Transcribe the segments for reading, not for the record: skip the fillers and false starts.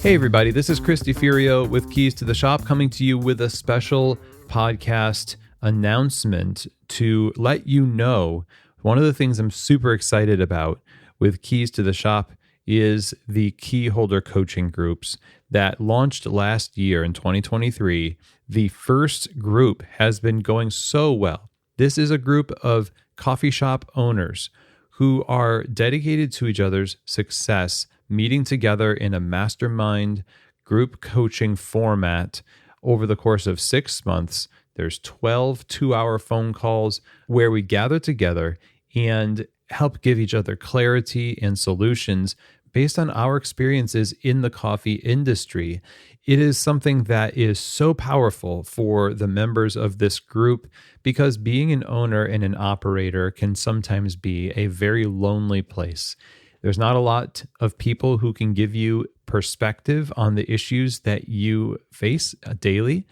Hey everybody, this is Chris DeFurio with Keys to the Shop coming to you with a special podcast announcement to let you know one of the things I'm super excited about with Keys to the Shop is the key holder coaching groups that launched last year in 2023. The first group has been going so well. This is a group of coffee shop owners who are dedicated to each other's success, meeting together in a mastermind group coaching format over the course of 6 months. There's 12 two-hour phone calls where we gather together and help give each other clarity and solutions based on our experiences in the coffee industry. It is something that is so powerful for the members of this group because being an owner and an operator can sometimes be a very lonely place. There's not a lot of people who can give you perspective on the issues that you face daily.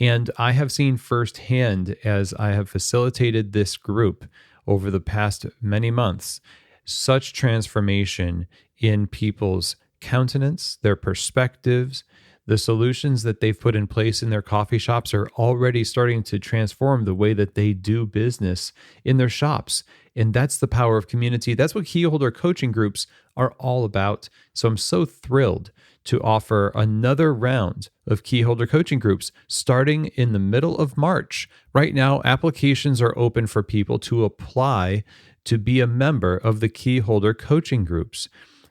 And I have seen firsthand as I have facilitated this group over the past many months, such transformation in people's countenance, their perspectives. The solutions that they've put in place in their coffee shops are already starting to transform the way that they do business in their shops. And that's the power of community. That's what key holder coaching groups are all about. So I'm so thrilled to offer another round of key holder coaching groups starting in the middle of March. Right now, applications are open for people to apply to be a member of the key holder coaching groups.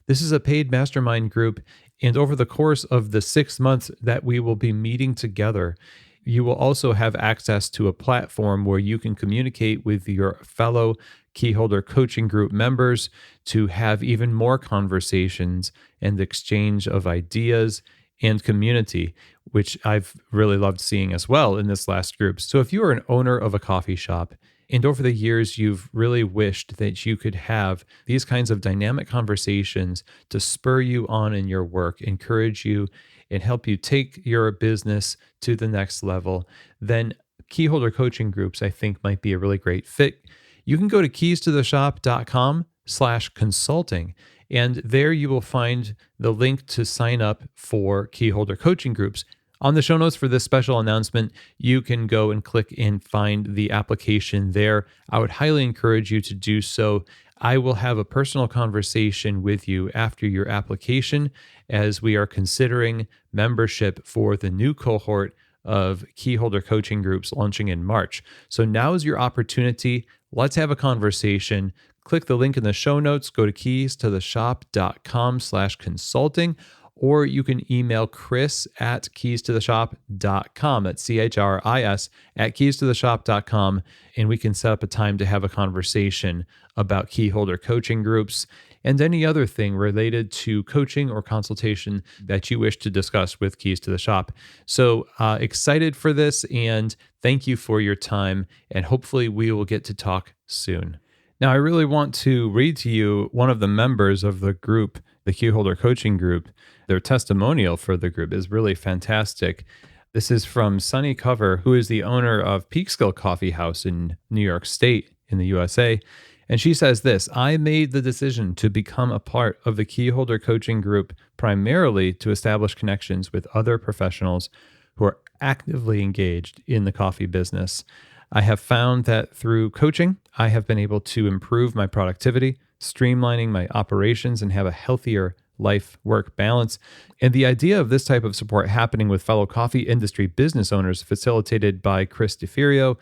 This is a paid mastermind group. And over the course of the 6 months that we will be meeting together, you will also have access to a platform where you can communicate with your fellow keyholder coaching group members to have even more conversations and exchange of ideas and community, which I've really loved seeing as well in this last group. So if you are an owner of a coffee shop and over the years you've really wished that you could have these kinds of dynamic conversations to spur you on in your work, encourage you, and help you take your business to the next level, then keyholder coaching groups I think might be a really great fit. You can go to keystotheshop.com/consulting, and there you will find the link to sign up for keyholder coaching groups. On the show notes for this special announcement, you can go and click and find the application there. I would highly encourage you to do so. I will have a personal conversation with you after your application as we are considering membership for the new cohort of keyholder coaching groups launching in March. So now is your opportunity. Let's have a conversation. Click the link in the show notes, go to keystotheshop.com/consulting, or you can email chris@keystotheshop.com. That's CHRIS @keystotheshop.com. And we can set up a time to have a conversation about keyholder coaching groups and any other thing related to coaching or consultation that you wish to discuss with Keys to the Shop. So excited for this, and thank you for your time. And hopefully we will get to talk soon. Now, I really want to read to you one of the members of the group, the Keyholder Coaching Group. Their testimonial for the group is really fantastic. This is from Sunny Cover, who is the owner of Peekskill Coffee House in New York State in the USA. And she says this: I made the decision to become a part of the Keyholder Coaching Group primarily to establish connections with other professionals who are actively engaged in the coffee business. I have found that through coaching, I have been able to improve my productivity, streamlining my operations, and have a healthier life-work balance. And the idea of this type of support happening with fellow coffee industry business owners facilitated by Chris DeFurio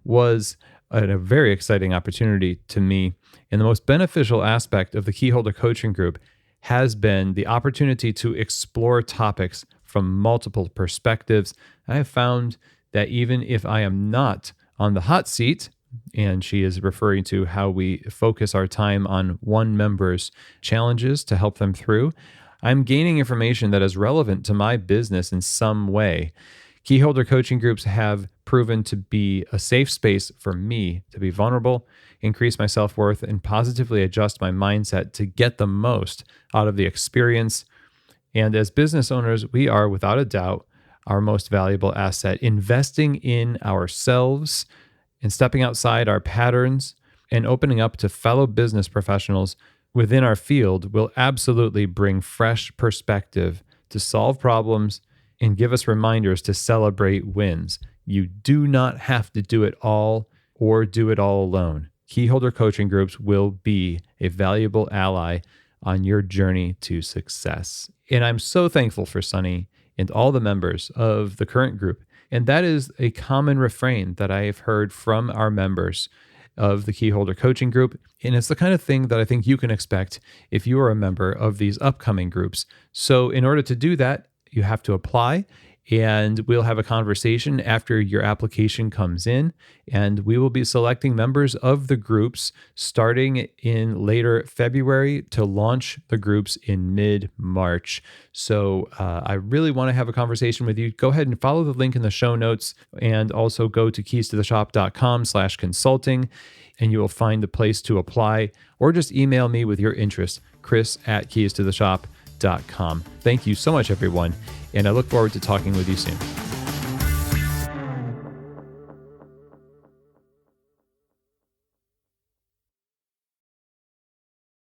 was a very exciting opportunity to me. And the most beneficial aspect of the Keyholder Coaching Group has been the opportunity to explore topics from multiple perspectives. I have found that even if I am not on the hot seat, and she is referring to how we focus our time on one member's challenges to help them through, I'm gaining information that is relevant to my business in some way. Keyholder coaching groups have proven to be a safe space for me to be vulnerable, increase my self-worth, and positively adjust my mindset to get the most out of the experience. And as business owners, we are without a doubt our most valuable asset. Investing in ourselves and stepping outside our patterns and opening up to fellow business professionals within our field will absolutely bring fresh perspective to solve problems and give us reminders to celebrate wins. You do not have to do it all or do it all alone. Keyholder coaching groups will be a valuable ally on your journey to success. And I'm so thankful for Sunny and all the members of the current group. And that is a common refrain that I have heard from our members of the Keyholder coaching group. And it's the kind of thing that I think you can expect if you are a member of these upcoming groups. So in order to do that, you have to apply, and we'll have a conversation after your application comes in, and we will be selecting members of the groups starting in later February to launch the groups in mid-March. So I really want to have a conversation with you. Go ahead and follow the link in the show notes, and also go to keystotheshop.com/consulting, and you will find the place to apply, or just email me with your interest, chris@keystotheshop.com. Thank you so much, everyone, and I look forward to talking with you soon.